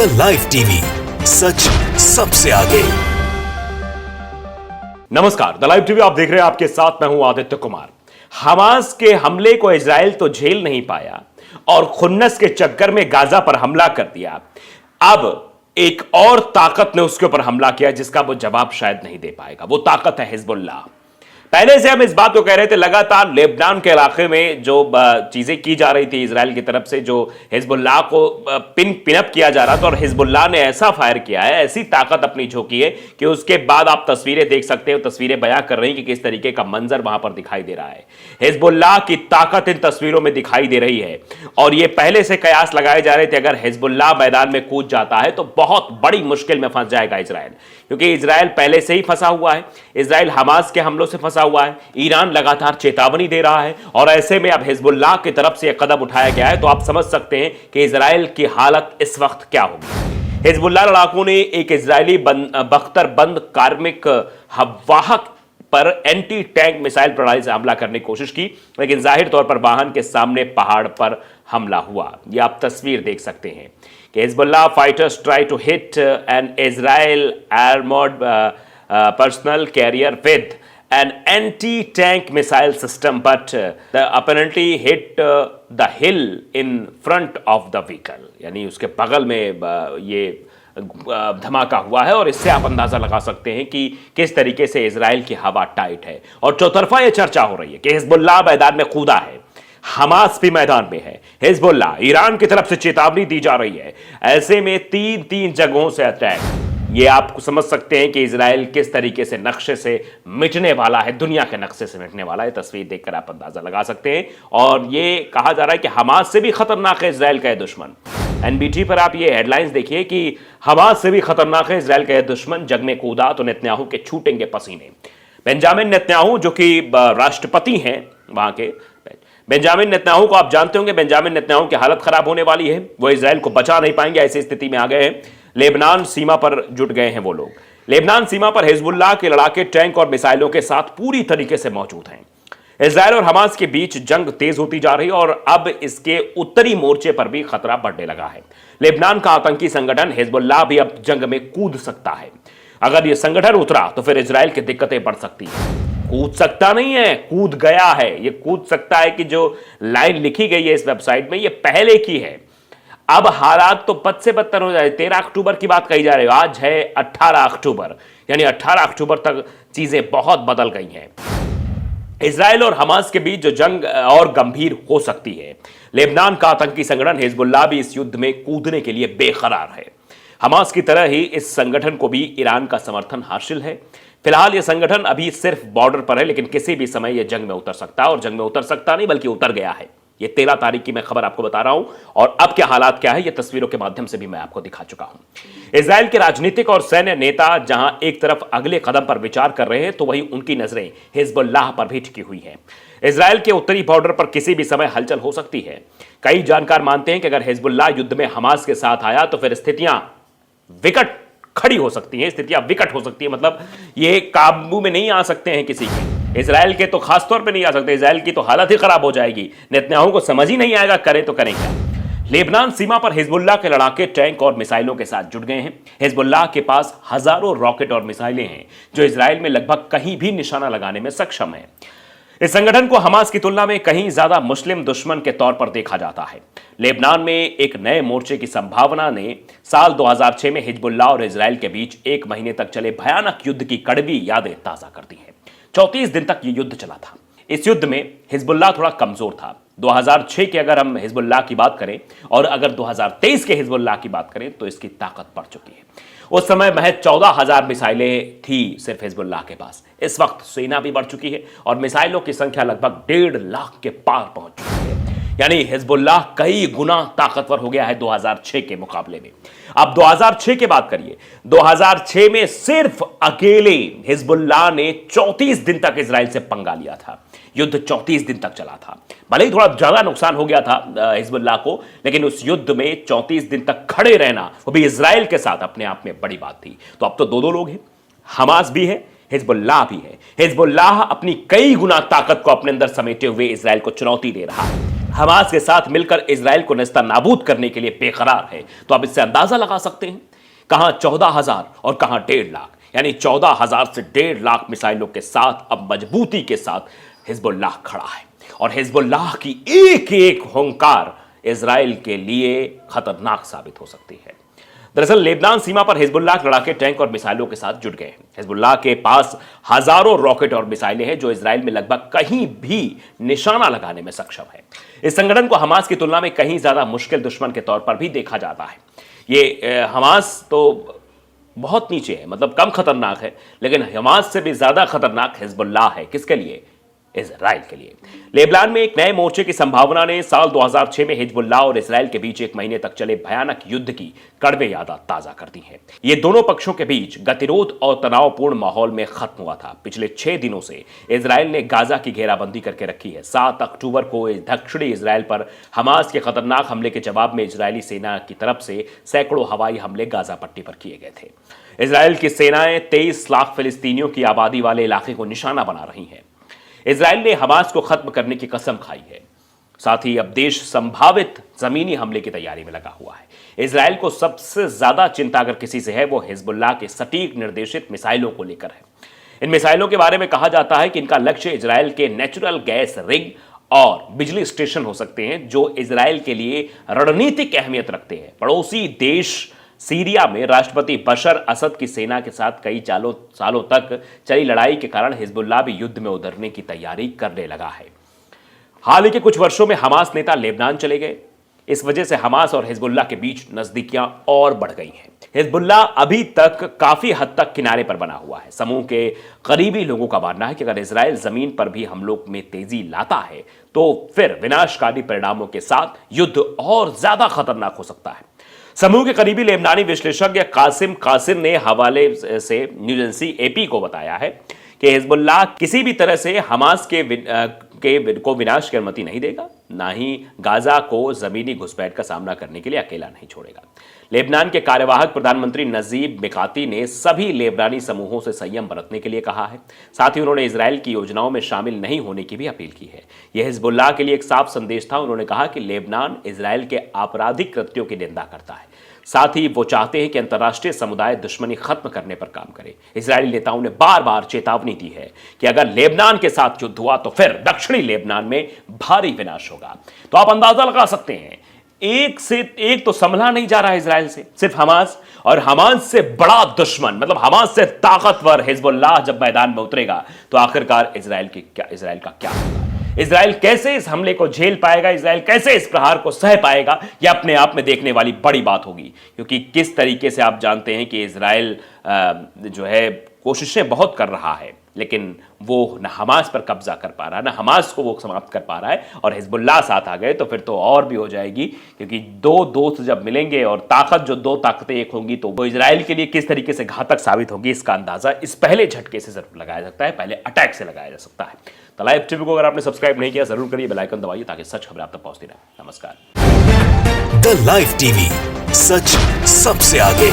The live TV, सच सबसे आगे। नमस्कार, द लाइव टीवी आप देख रहे हैं, आपके साथ मैं हूं आदित्य कुमार। हमास के हमले को इजराइल तो झेल नहीं पाया और खुन्नस के चक्कर में गाजा पर हमला कर दिया। अब एक और ताकत ने उसके ऊपर हमला किया जिसका वो जवाब शायद नहीं दे पाएगा। वो ताकत है हिजबुल्लाह। पहले से हम इस बात को कह रहे थे, लगातार लेबनान के इलाके में जो चीजें की जा रही थी इजराइल की तरफ से, जो हिजबुल्लाह को पिनअप किया जा रहा था, और हिजबुल्लाह ने ऐसा फायर किया है, ऐसी ताकत अपनी झोंकी है कि उसके बाद आप तस्वीरें देख सकते हो, तस्वीरें बयां कर रही कि किस तरीके का मंजर वहां पर दिखाई दे रहा है। हिजबुल्लाह की ताकत इन तस्वीरों में दिखाई दे रही है और ये पहले से कयास लगाए जा रहे थे, अगर हिजबुल्लाह मैदान में कूद जाता है तो बहुत बड़ी मुश्किल में फंस जाएगा इजराइल, क्योंकि इजराइल पहले से ही फंसा हुआ है। इजराइल हमास के हमलों से फंसा हुआ है, ईरान लगातार चेतावनी दे रहा है, और ऐसे में अब हिजबुल्लाह की तरफ से एक कदम उठाया गया है, तो आप समझ सकते हैं कि इजराइल की हालत इस वक्त क्या होगी। हिजबुल्लाह लड़ाकों ने एक इजरायली बख्तरबंद कार्मिक वाहक पर एंटी टैंक मिसाइल प्रणाली से हमला करने की कोशिश की, लेकिन जाहिर तौर पर वाहन के सामने पहाड़ पर हमला हुआ। ये आप तस्वीर देख सकते हैं कि Hezbollah fighters try to hit an Israel armoured personnel carrier with an anti-tank missile system, but the apparently hit the hill in front of the vehicle। यानी उसके बगल में ये धमाका हुआ है, और इससे आप अंदाजा लगा सकते हैं कि किस तरीके से इजराइल की हवा टाइट है। और चौतरफा ये चर्चा हो रही है कि हिजबुल्लाह मैदान में कूदा है, हमास भी मैदान में है, हिजबुल्लाह ईरान की तरफ से चेतावनी दी जा रही है। ऐसे में तीन जगहों से अटैक, ये आप समझ सकते हैं कि इजराइल किस तरीके से नक्शे से मिटने वाला है, दुनिया के नक्शे से मिटने वाला है। तस्वीर देखकर आप अंदाजा लगा सकते हैं। और ये कहा जा रहा है कि हमास से भी खतरनाक है इजराइल का यह दुश्मन। एनबीटी पर आप ये हेडलाइंस देखिए कि हमास से भी खतरनाक है इजराइल का यह दुश्मन, जग में कूदा तो नेतन्याहू के छूटेंगे पसीने। बेंजामिन नेतन्याहू, जो कि राष्ट्रपति हैं वहां के, बेंजामिन नेतन्याहू को आप जानते होंगे। बेंजामिन नेतन्याहू की हालत खराब होने वाली है, वो इजराइल को बचा नहीं पाएंगे, ऐसी स्थिति में आ गए हैं। लेबनान सीमा पर जुट गए हैं वो लोग। लेबनान सीमा पर हिजबुल्लाह के लड़ाके टैंक और मिसाइलों के साथ पूरी तरीके से मौजूद हैं। इजराइल और हमास के बीच जंग तेज होती जा रही है और अब इसके उत्तरी मोर्चे पर भी खतरा बढ़ने लगा है। लेबनान का आतंकी संगठन हिजबुल्लाह भी अब जंग में कूद सकता है। अगर यह संगठन उतरा तो फिर इजराइल की दिक्कतें बढ़ सकती हैं। कूद सकता नहीं है, कूद गया है। यह कूद सकता है कि जो लाइन लिखी गई है इस वेबसाइट में, यह पहले की है। अब हालात तो बद से बदतर हो जाए। 13 अक्टूबर की बात कही जा रही है, आज है 18 अक्टूबर, यानी 18 अक्टूबर तक चीजें बहुत बदल गई हैं। इजराइल और हमास के बीच जो जंग और गंभीर हो सकती है। लेबनान का आतंकी संगठन हिजबुल्लाह भी इस युद्ध में कूदने के लिए बेकरार है। हमास की तरह ही इस संगठन को भी ईरान का समर्थन हासिल है। फिलहाल यह संगठन अभी सिर्फ बॉर्डर पर है, लेकिन किसी भी समय यह जंग में उतर सकता है, और जंग में उतर सकता नहीं बल्कि उतर गया है। ये 13 तारीख की मैं खबर आपको बता रहा हूं, और अब क्या हालात क्या है ये तस्वीरों के माध्यम से भी मैं आपको दिखा चुका हूं। इजराइल के राजनीतिक और सैन्य नेता जहां एक तरफ अगले कदम पर विचार कर रहे हैं, तो वहीं उनकी नजरें हिजबुल्लाह पर भी टिकी हुई है। इजराइल के उत्तरी बॉर्डर पर किसी भी समय हलचल हो सकती है। कई जानकार मानते हैं कि अगर हिजबुल्लाह युद्ध में हमास के साथ आया तो फिर स्थितियां विकट खड़ी हो सकती हैं, स्थितियां विकट हो सकती है, मतलब ये काबू में नहीं आ सकते हैं किसी के। इजराइल के तो खासतौर पे नहीं आ सकते, इजराइल की तो हालत ही खराब हो जाएगी। नेतन्याहू को समझ ही नहीं आएगा करें तो करें क्या। लेबनान सीमा पर हिजबुल्लाह के लड़ाके टैंक और मिसाइलों के साथ जुट गए हैं। हिजबुल्लाह के पास हजारों रॉकेट और मिसाइलें हैं जो इजराइल में लगभग कहीं भी निशाना लगाने में सक्षम है। इस संगठन को हमास की तुलना में कहीं ज्यादा मुस्लिम दुश्मन के तौर पर देखा जाता है। लेबनान में एक नए मोर्चे की संभावना ने साल 2006 में हिजबुल्लाह और इजराइल के बीच 1 महीने तक चले भयानक युद्ध की कड़वी यादें ताजा कर दी हैं। 34 दिन तक यह युद्ध चला था। इस युद्ध में हिजबुल्लाह थोड़ा कमजोर था। 2006 के अगर हम हिजबुल्लाह की बात करें और अगर 2023 के हिजबुल्लाह की बात करें तो इसकी ताकत बढ़ चुकी है। उस समय महज 14,000 मिसाइलें थी सिर्फ हिजबुल्लाह के पास। इस वक्त सेना भी बढ़ चुकी है और मिसाइलों की संख्या लगभग 1.5 लाख के पार पहुंच चुकी है। यानी हिजबुल्लाह कई गुना ताकतवर हो गया है 2006 के मुकाबले में। अब 2006 की बात करिए, 2006 में सिर्फ अकेले हिजबुल्लाह ने 34 दिन तक इजराइल से पंगा लिया था। युद्ध 34 दिन तक चला था। भले ही थोड़ा ज्यादा नुकसान हो गया था हिजबुल्लाह को, लेकिन उस युद्ध में 34 दिन तक खड़े रहना, वो भी इजराइल के साथ, अपने आप में बड़ी बात थी। तो अब तो दो लोग हैं, हमास भी है, हिजबुल्लाह भी है। हिजबुल्लाह अपनी कई गुना ताकत को अपने अंदर समेटे हुए इजराइल को चुनौती दे रहा है। हमास के साथ मिलकर इजराइल को नेस्तनाबूद करने के लिए बेकरार है, तो आप इससे अंदाजा लगा सकते हैं कहां 14,000 और कहां 1.5 लाख, यानी 14,000 से 1.5 लाख मिसाइलों के साथ अब मजबूती के साथ हिजबुल्लाह खड़ा है। और हिजबुल्लाह की एक एक हुंकार इजराइल के लिए खतरनाक साबित हो सकती है। दरअसल लेबनान सीमा पर हिजबुल्लाह लड़ाके टैंक और मिसाइलों के साथ जुट गए हैं। हिजबुल्लाह के पास हजारों रॉकेट और मिसाइलें हैं जो इजराइल में लगभग कहीं भी निशाना लगाने में सक्षम है। इस संगठन को हमास की तुलना में कहीं ज्यादा मुश्किल दुश्मन के तौर पर भी देखा जाता है। ये हमास तो बहुत नीचे है, मतलब कम खतरनाक है, लेकिन हमास से भी ज्यादा खतरनाक हिजबुल्लाह है। किसके लिए? इजराइल के लिए। लेबनान में एक नए मोर्चे की संभावना ने साल 2006 में हिजबुल्लाह और इजराइल के बीच 1 महीने तक चले भयानक युद्ध की कड़वे यादें ताजा कर दी हैं। ये दोनों पक्षों के बीच गतिरोध और तनावपूर्ण माहौल में खत्म हुआ था। पिछले 6 दिनों से इजराइल ने गाजा की घेराबंदी करके रखी है। 7 अक्टूबर को दक्षिणी इजराइल पर हमास के खतरनाक हमले के जवाब में इजरायली सेना की तरफ से सैकड़ों हवाई हमले गाजा पट्टी पर किए गए थे। इजराइल की सेनाएं 23 लाख फिलिस्तीनियों की आबादी वाले इलाके को निशाना बना रही हैं। इजराइल ने हमास को खत्म करने की कसम खाई है। साथ ही अब देश संभावित जमीनी हमले की तैयारी में लगा हुआ है। इजराइल को सबसे ज्यादा चिंता अगर किसी से है वो हिजबुल्लाह के सटीक निर्देशित मिसाइलों को लेकर है। इन मिसाइलों के बारे में कहा जाता है कि इनका लक्ष्य इजराइल के नेचुरल गैस रिग और बिजली स्टेशन हो सकते हैं, जो इजराइल के लिए रणनीतिक अहमियत रखते हैं। पड़ोसी देश सीरिया में राष्ट्रपति बशर असद की सेना के साथ कई सालों तक चली लड़ाई के कारण हिजबुल्लाह भी युद्ध में उतरने की तैयारी करने लगा है। हाल ही के कुछ वर्षों में हमास नेता लेबनान चले गए। इस वजह से हमास और हिजबुल्लाह के बीच नजदीकियां और बढ़ गई हैं। हिजबुल्लाह अभी तक काफी हद तक किनारे पर बना हुआ है। समूह के करीबी लोगों का मानना है कि अगर इजराइल जमीन पर भी हमलों में तेजी लाता है तो फिर विनाशकारी परिणामों के साथ युद्ध और ज्यादा खतरनाक हो सकता है। समूह के करीबी लेबनानी विश्लेषज्ञ कासिम कासिर ने हवाले से न्यूज एजेंसी एपी को बताया है कि हिजबुल्लाह किसी भी तरह से हमास को विनाश की अनुमति नहीं देगा, ना ही गाजा को जमीनी घुसपैठ का सामना करने के लिए अकेला नहीं छोड़ेगा। लेबनान के कार्यवाहक प्रधानमंत्री नजीब मिकाती ने सभी लेबनानी समूहों से संयम बरतने के लिए कहा है। साथ ही उन्होंने इजराइल की योजनाओं में शामिल नहीं होने की भी अपील की है। यह हिजबुल्लाह के लिए एक साफ संदेश था। उन्होंने कहा कि लेबनान इजराइल के आपराधिक कृत्यों की निंदा करता है। साथ ही वो चाहते हैं कि अंतर्राष्ट्रीय समुदाय दुश्मनी खत्म करने पर काम करे। इजरायली नेताओं ने बार बार चेतावनी दी है कि अगर लेबनान के साथ युद्ध हुआ तो फिर दक्षिणी लेबनान में भारी विनाश होगा। तो आप अंदाजा लगा सकते हैं, एक से एक तो संभला नहीं जा रहा है इजराइल से, सिर्फ हमास, और हमास से बड़ा दुश्मन, मतलब हमास से ताकतवर हिजबुल्लाह जब मैदान में उतरेगा तो आखिरकार इजराइल का क्या होगा? इजराइल कैसे इस हमले को झेल पाएगा? इजराइल कैसे इस प्रहार को सह पाएगा? यह अपने आप में देखने वाली बड़ी बात होगी, क्योंकि किस तरीके से आप जानते हैं कि इजराइल जो है कोशिशें बहुत कर रहा है, लेकिन वो न हमास पर कब्जा कर पा रहा है, न हमास को वो समाप्त कर पा रहा है। और हिजबुल्लाह साथ आ गए तो फिर तो और भी हो जाएगी, क्योंकि दो दोस्त जब मिलेंगे और ताकत जो दो ताकतें एक होंगी तो वो इजराइल के लिए किस तरीके से घातक साबित होगी, इसका अंदाजा इस पहले झटके से जरूर लगाया जा सकता है, पहले अटैक से लगाया जा सकता है। तो लाइव टीवी को अगर आपने सब्सक्राइब नहीं किया जरूर करिए, बेल आइकन दबाइए ताकि सच खबर आप तक पहुंचती रहे। नमस्कार। द लाइव टीवी, सच सबसे आगे।